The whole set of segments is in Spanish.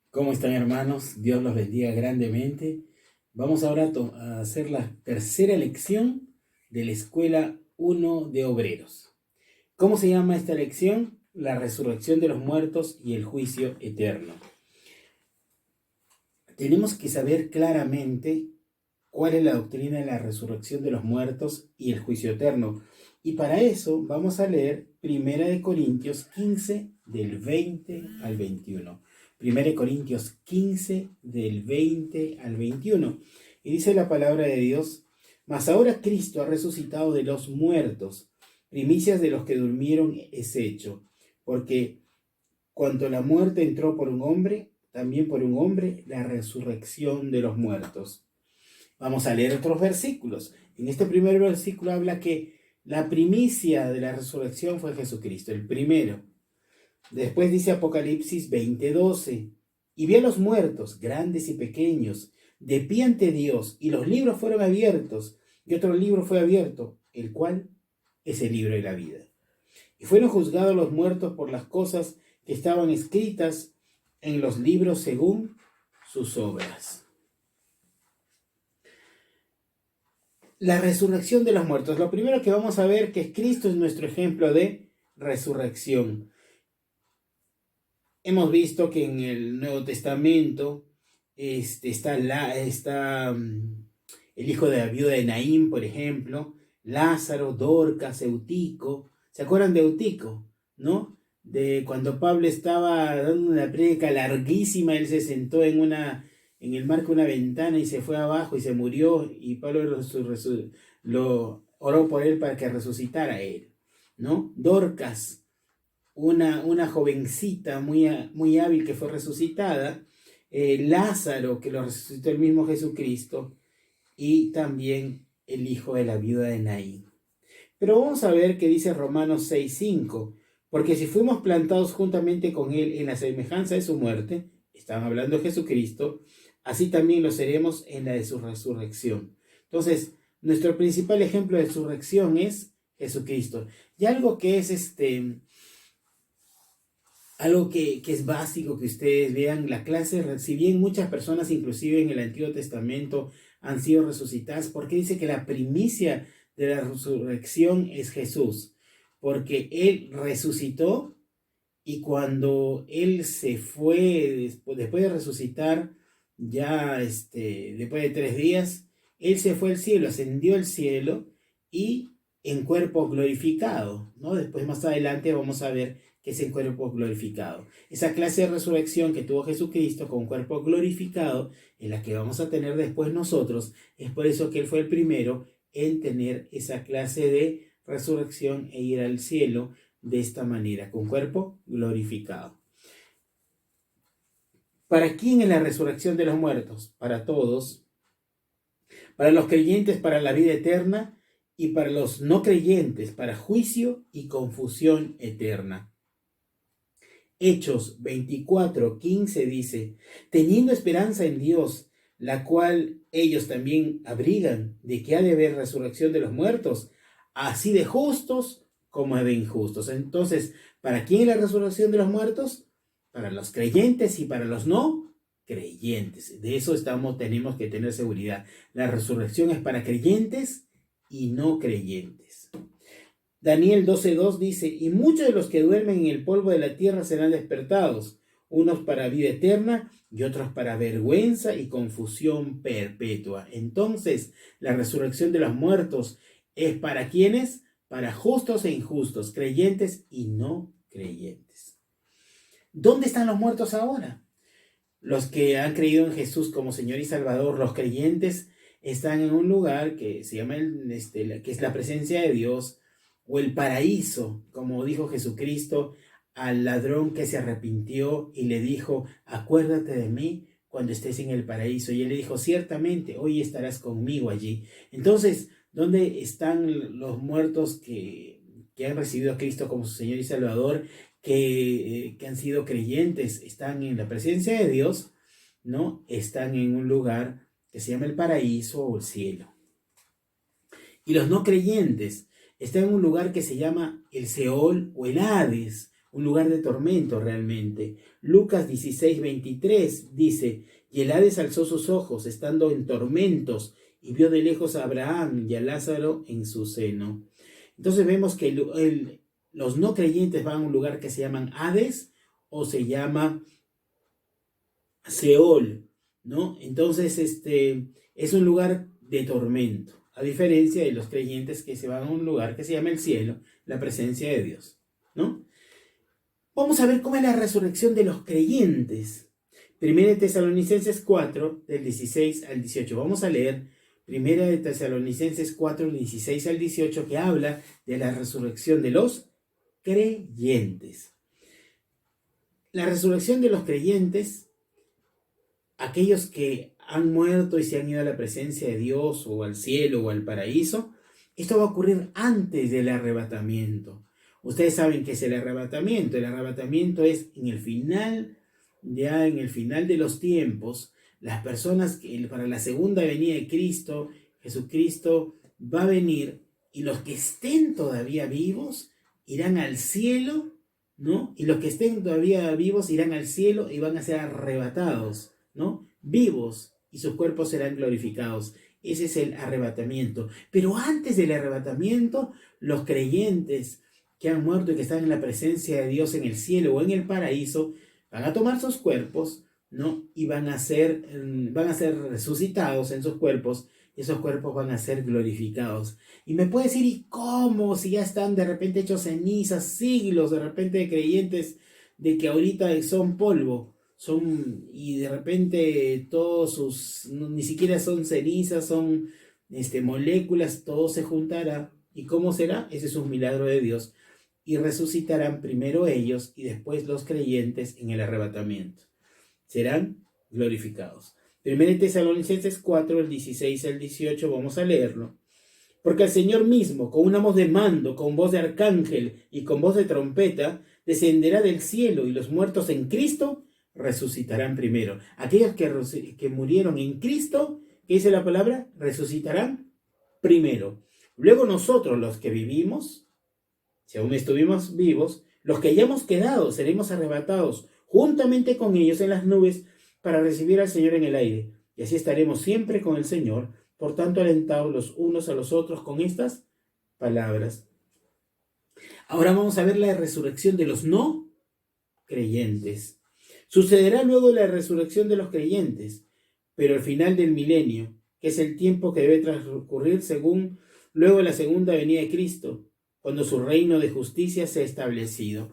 ¿Cómo están, hermanos? Dios los bendiga grandemente. Vamos ahora a hacer la tercera lección de la Escuela 1 de Obreros. ¿Cómo se llama esta lección? La resurrección de los muertos y el juicio eterno. Tenemos que saber claramente cuál es la doctrina de la resurrección de los muertos y el juicio eterno. Y para eso vamos a leer 1 Corintios 15 del 20 al 21. 1 Corintios 15 del 20 al 21. Y dice la palabra de Dios: mas ahora Cristo ha resucitado de los muertos, primicias de los que durmieron es hecho, porque cuanto la muerte entró por un hombre, también por un hombre la resurrección de los muertos. Vamos a leer otros versículos. En este primer versículo habla que la primicia de la resurrección fue Jesucristo, el primero. Después dice Apocalipsis 20:12, y vi a los muertos, grandes y pequeños, de pie ante Dios, y los libros fueron abiertos, y otro libro fue abierto, el cual es el libro de la vida. Y fueron juzgados los muertos por las cosas que estaban escritas en los libros según sus obras. La resurrección de los muertos. Lo primero que vamos a ver que Cristo es nuestro ejemplo de resurrección. Hemos visto que en el Nuevo Testamento está el hijo de la viuda de Naín, por ejemplo, Lázaro, Dorcas, Eutico. ¿Se acuerdan de Eutico? ¿No? De cuando Pablo estaba dando una prédica larguísima, él se sentó en el marco de una ventana y se fue abajo y se murió, y Pablo lo oró por él para que resucitara a él, ¿no? Dorcas, una jovencita muy hábil que fue resucitada, Lázaro, que lo resucitó el mismo Jesucristo, y también el hijo de la viuda de Naín. Pero vamos a ver qué dice Romanos 6:5, porque si fuimos plantados juntamente con él en la semejanza de su muerte, están hablando de Jesucristo, así también lo seremos en la de su resurrección. Entonces, nuestro principal ejemplo de resurrección es Jesucristo. Y algo que es algo que es básico, que ustedes vean la clase, si bien muchas personas inclusive en el Antiguo Testamento han sido resucitadas, porque dice que la primicia de la resurrección es Jesús, porque Él resucitó, y cuando Él se fue, después de resucitar, ya después de 3 días, Él se fue al cielo, ascendió al cielo, y en cuerpo glorificado, ¿no? Después más adelante vamos a ver que es en cuerpo glorificado. Esa clase de resurrección que tuvo Jesucristo con cuerpo glorificado, en la que vamos a tener después nosotros, es por eso que Él fue el primero en tener esa clase de resurrección e ir al cielo de esta manera, con cuerpo glorificado. ¿Para quién es la resurrección de los muertos? Para todos. Para los creyentes, para la vida eterna, y para los no creyentes, para juicio y confusión eterna. Hechos 24:15 dice: teniendo esperanza en Dios, la cual ellos también abrigan, de que ha de haber resurrección de los muertos, así de justos como de injustos. Entonces, ¿para quién es la resurrección de los muertos? Para los creyentes y para los no creyentes. De eso tenemos que tener seguridad. La resurrección es para creyentes y no creyentes. Daniel 12:2 dice: y muchos de los que duermen en el polvo de la tierra serán despertados, unos para vida eterna y otros para vergüenza y confusión perpetua. Entonces, la resurrección de los muertos es para quienes, para justos e injustos, creyentes y no creyentes. ¿Dónde están los muertos ahora? Los que han creído en Jesús como Señor y Salvador, los creyentes, están en un lugar que se llama que es la presencia de Dios, o el paraíso, como dijo Jesucristo al ladrón que se arrepintió y le dijo: acuérdate de mí cuando estés en el paraíso. Y él le dijo: ciertamente, hoy estarás conmigo allí. Entonces, ¿dónde están los muertos que han recibido a Cristo como su Señor y Salvador, que han sido creyentes? Están en la presencia de Dios, ¿no? Están en un lugar que se llama el paraíso o el cielo. Y los no creyentes están en un lugar que se llama el Seol o el Hades, un lugar de tormento realmente. Lucas 16:23 dice, y el Hades alzó sus ojos, estando en tormentos, y vio de lejos a Abraham y a Lázaro en su seno. Entonces vemos que los no creyentes van a un lugar que se llaman Hades o se llama Seol, ¿no? Entonces es un lugar de tormento, a diferencia de los creyentes que se van a un lugar que se llama el cielo, la presencia de Dios, ¿no? Vamos a ver cómo es la resurrección de los creyentes. 1 Tesalonicenses 4, del 16 al 18. Vamos a leer 1 Tesalonicenses 4, del 16 al 18, que habla de la resurrección de los creyentes. La resurrección de los creyentes, aquellos que han muerto y se han ido a la presencia de Dios o al cielo o al paraíso, esto va a ocurrir antes del arrebatamiento. Ustedes saben qué es el arrebatamiento. El arrebatamiento es en el final, ya en el final de los tiempos, las personas que para la segunda venida de Cristo, Jesucristo va a venir y los que estén todavía vivos irán al cielo, ¿no? Y los que estén todavía vivos irán al cielo y van a ser arrebatados, ¿no? Vivos, y sus cuerpos serán glorificados. Ese es el arrebatamiento. Pero antes del arrebatamiento, los creyentes que han muerto y que están en la presencia de Dios en el cielo o en el paraíso, van a tomar sus cuerpos, ¿no? Y van a ser resucitados en sus cuerpos, y esos cuerpos van a ser glorificados. Y me puede decir, ¿y cómo? Si ya están de repente hechos cenizas, siglos de repente de creyentes de que ahorita son polvo, y de repente todos ni siquiera son cenizas, son moléculas, todo se juntará. ¿Y cómo será? Ese es un milagro de Dios. Y resucitarán primero ellos y después los creyentes en el arrebatamiento. Serán glorificados. 1 Tesalonicenses 4, el 16 al 18, vamos a leerlo. Porque el Señor mismo, con una voz de mando, con voz de arcángel y con voz de trompeta, descenderá del cielo, y los muertos en Cristo resucitarán primero. Aquellos que murieron en Cristo, ¿qué dice la palabra? Resucitarán primero. Luego nosotros, los que vivimos, si aún estuvimos vivos, los que hayamos quedado, seremos arrebatados juntamente con ellos en las nubes para recibir al Señor en el aire. Y así estaremos siempre con el Señor. Por tanto, alentados los unos a los otros con estas palabras. Ahora vamos a ver la resurrección de los no creyentes. Sucederá luego la resurrección de los creyentes, pero al final del milenio, que es el tiempo que debe transcurrir según luego la segunda venida de Cristo, cuando su reino de justicia sea establecido.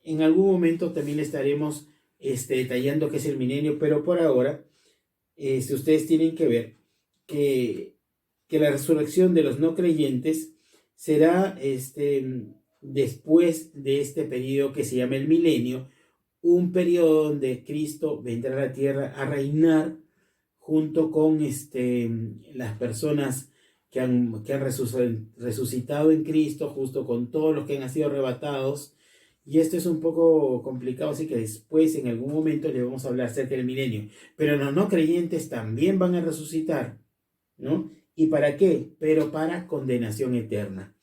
En algún momento también estaremos detallando qué es el milenio, pero por ahora ustedes tienen que ver que la resurrección de los no creyentes será después de este periodo que se llama el milenio, un periodo donde Cristo vendrá a la tierra a reinar junto con las personas que han resucitado en Cristo, justo con todos los que han sido arrebatados. Y esto es un poco complicado, así que después en algún momento le vamos a hablar acerca del milenio. Pero los no creyentes también van a resucitar, ¿no? ¿Y para qué? Pero para condenación eterna.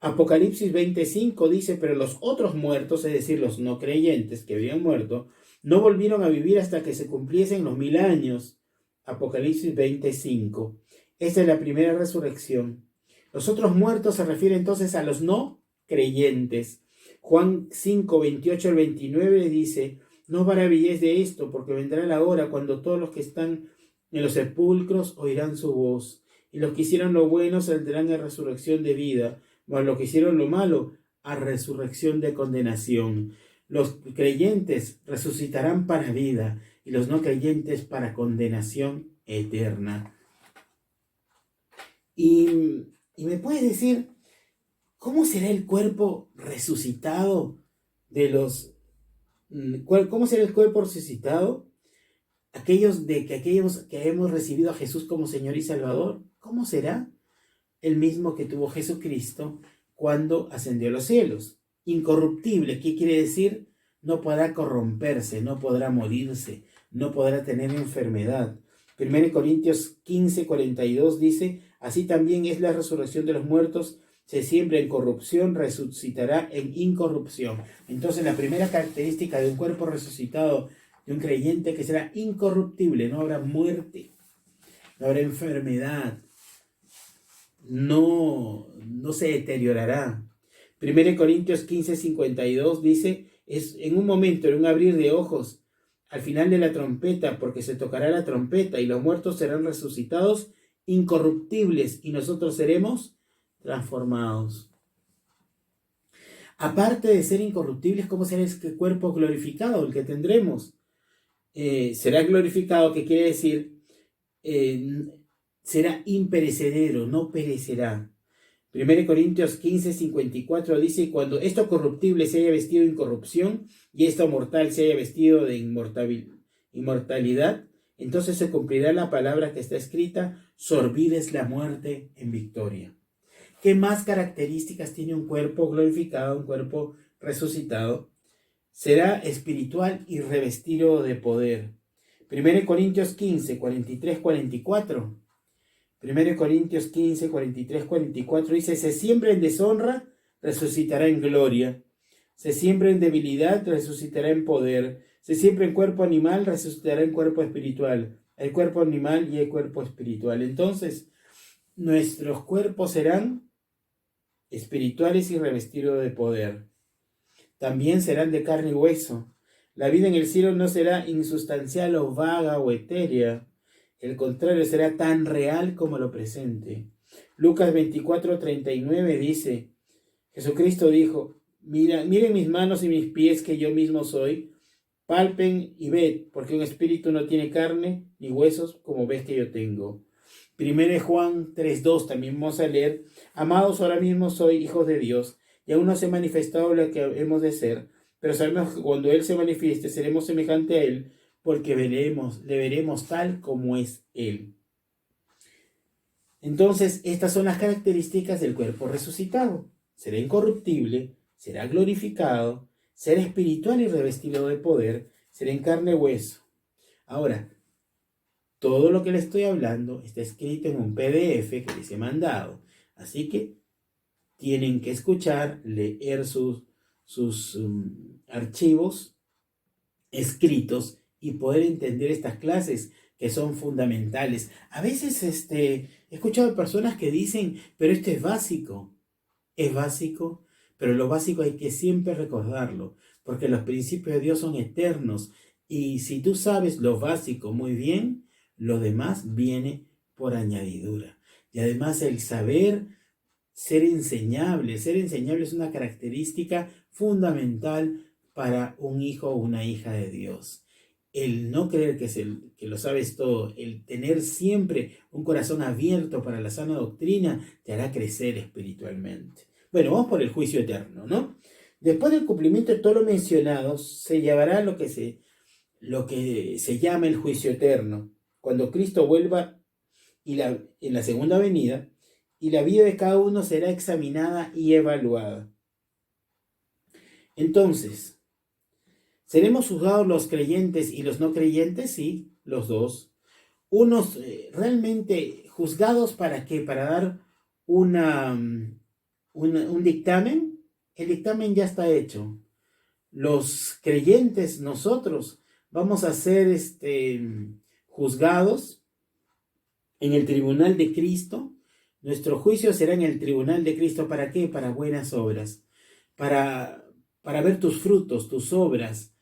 Apocalipsis 25 dice, pero los otros muertos, es decir, los no creyentes que habían muerto, no volvieron a vivir hasta que se cumpliesen los 1000 años. Apocalipsis 25. Esta es la primera resurrección. Los otros muertos se refieren entonces a los no creyentes. Juan 5, 28 al 29 dice, no os maravilléis de esto, porque vendrá la hora cuando todos los que están en los sepulcros oirán su voz, y los que hicieron lo bueno saldrán a resurrección de vida, mas los que hicieron lo malo a resurrección de condenación. Los creyentes resucitarán para vida, y los no creyentes para condenación eterna. Y me puedes decir, ¿cómo será el cuerpo resucitado ¿cómo será el cuerpo resucitado? Aquellos que hemos recibido a Jesús como Señor y Salvador, ¿cómo será? El mismo que tuvo Jesucristo cuando ascendió a los cielos. Incorruptible, ¿qué quiere decir? No podrá corromperse, no podrá morirse, no podrá tener enfermedad. 1 Corintios 15, 42 dice, así también es la resurrección de los muertos, se siembra en corrupción, resucitará en incorrupción. Entonces, la primera característica de un cuerpo resucitado, de un creyente, que será incorruptible, no habrá muerte, no habrá enfermedad, no se deteriorará. 1 Corintios 15:52 dice, es en un momento, en un abrir de ojos, al final de la trompeta, porque se tocará la trompeta y los muertos serán resucitados incorruptibles y nosotros seremos transformados. Aparte de ser incorruptibles, ¿cómo será este cuerpo glorificado, el que tendremos? Será glorificado, que quiere decir, será imperecedero, no perecerá. 1 Corintios 15:54 dice, cuando esto corruptible se haya vestido de incorrupción y esto mortal se haya vestido de inmortalidad, entonces se cumplirá la palabra que está escrita, sorbides la muerte en victoria. ¿Qué más características tiene un cuerpo glorificado, un cuerpo resucitado? Será espiritual y revestido de poder. 1 Corintios 15, 43, 44. 1 Corintios 15, 43, 44 dice, se siembra en deshonra, resucitará en gloria. Se siembra en debilidad, resucitará en poder. Se siembra en cuerpo animal, resucitará en cuerpo espiritual. El cuerpo animal y el cuerpo espiritual. Entonces, nuestros cuerpos serán espirituales y revestidos de poder. También serán de carne y hueso. La vida en el cielo no será insustancial o vaga o etérea. El contrario, será tan real como lo presente. Lucas 24:39 dice, Jesucristo dijo, miren mis manos y mis pies que yo mismo soy, palpen y ved, porque un espíritu no tiene carne ni huesos como ves que yo tengo. 1 Juan 3:2 también vamos a leer, amados, ahora mismo soy hijos de Dios, y aún no se ha manifestado lo que hemos de ser, pero sabemos que cuando Él se manifieste seremos semejantes a Él, porque le veremos tal como es Él. Entonces, estas son las características del cuerpo resucitado. Será incorruptible, será glorificado, será espiritual y revestido de poder, será en carne y hueso. Ahora, todo lo que le estoy hablando está escrito en un PDF que les he mandado. Así que tienen que escuchar, leer sus archivos escritos y poder entender estas clases que son fundamentales. A veces he escuchado personas que dicen, pero esto es básico, pero lo básico hay que siempre recordarlo, porque los principios de Dios son eternos y si tú sabes lo básico muy bien, lo demás viene por añadidura. Y además el saber ser enseñable es una característica fundamental para un hijo o una hija de Dios. El no creer que lo sabes todo, el tener siempre un corazón abierto para la sana doctrina, te hará crecer espiritualmente. Bueno, vamos por el juicio eterno, ¿no? Después del cumplimiento de todo lo mencionado, se llevará lo que se llama el juicio eterno, cuando Cristo vuelva en la segunda venida, y la vida de cada uno será examinada y evaluada. Entonces, ¿seremos juzgados los creyentes y los no creyentes? Sí, los dos. Unos realmente juzgados ¿para qué? Para dar un dictamen. El dictamen ya está hecho. Los creyentes, nosotros, vamos a ser juzgados en el tribunal de Cristo. Nuestro juicio será en el tribunal de Cristo. ¿Para qué? Para buenas obras. Para ver tus frutos, tus obras.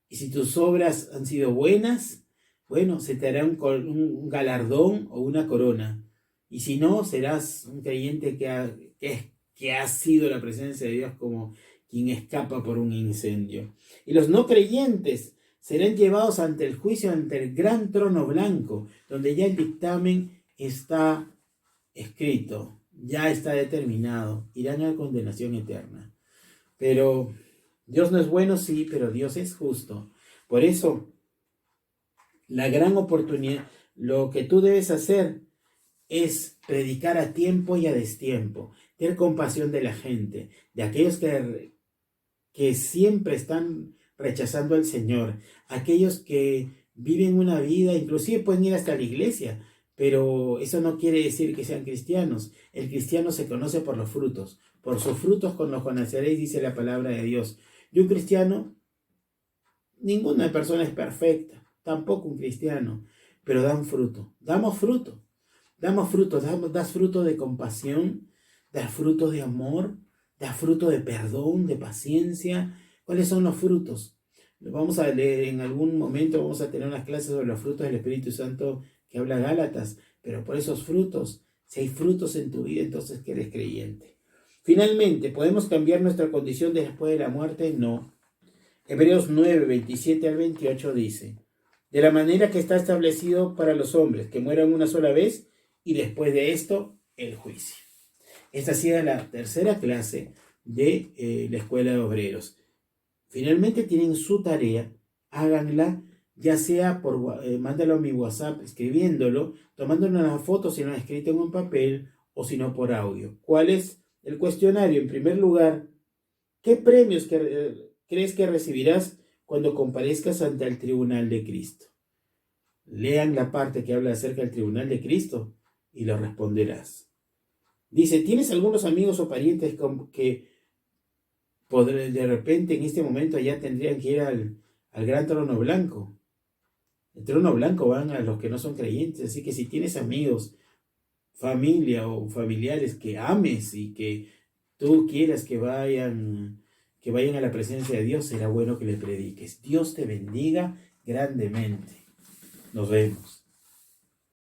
Y si tus obras han sido buenas, bueno, se te hará un galardón o una corona. Y si no, serás un creyente que ha sido la presencia de Dios como quien escapa por un incendio. Y los no creyentes serán llevados ante el juicio, ante el gran trono blanco, donde ya el dictamen está escrito, ya está determinado, irán a la condenación eterna. Pero Dios no es bueno, sí, pero Dios es justo. Por eso, la gran oportunidad, lo que tú debes hacer es predicar a tiempo y a destiempo, tener compasión de la gente, de aquellos que siempre están rechazando al Señor, aquellos que viven una vida, inclusive pueden ir hasta la iglesia, pero eso no quiere decir que sean cristianos. El cristiano se conoce por los frutos. Por sus frutos con los conoceréis, dice la palabra de Dios. Y un cristiano, ninguna persona es perfecta, tampoco un cristiano, pero dan fruto. Damos fruto. Das fruto de compasión, das fruto de amor, das fruto de perdón, de paciencia. ¿Cuáles son los frutos? Lo vamos a leer en algún momento, vamos a tener unas clases sobre los frutos del Espíritu Santo que habla Gálatas, pero por esos frutos, si hay frutos en tu vida, entonces que eres creyente. Finalmente, ¿podemos cambiar nuestra condición después de la muerte? No. Hebreos 9, 27 al 28 dice: de la manera que está establecido para los hombres, que mueran una sola vez, y después de esto, el juicio. Esta ha sido la tercera clase de la Escuela de Obreros. Finalmente tienen su tarea, háganla, ya sea mándalo a mi WhatsApp escribiéndolo, tomándole una foto si no es escrito en un papel o si no por audio. ¿Cuál es el cuestionario? En primer lugar, ¿qué premios crees que recibirás cuando comparezcas ante el tribunal de Cristo? Lean la parte que habla acerca del tribunal de Cristo y lo responderás. Dice, ¿tienes algunos amigos o parientes que de repente en este momento ya tendrían que ir al gran trono blanco? El trono blanco van a los que no son creyentes, así que si tienes amigos, familia o familiares que ames y que tú quieras que vayan a la presencia de Dios, será bueno que le prediques. Dios te bendiga grandemente. Nos vemos.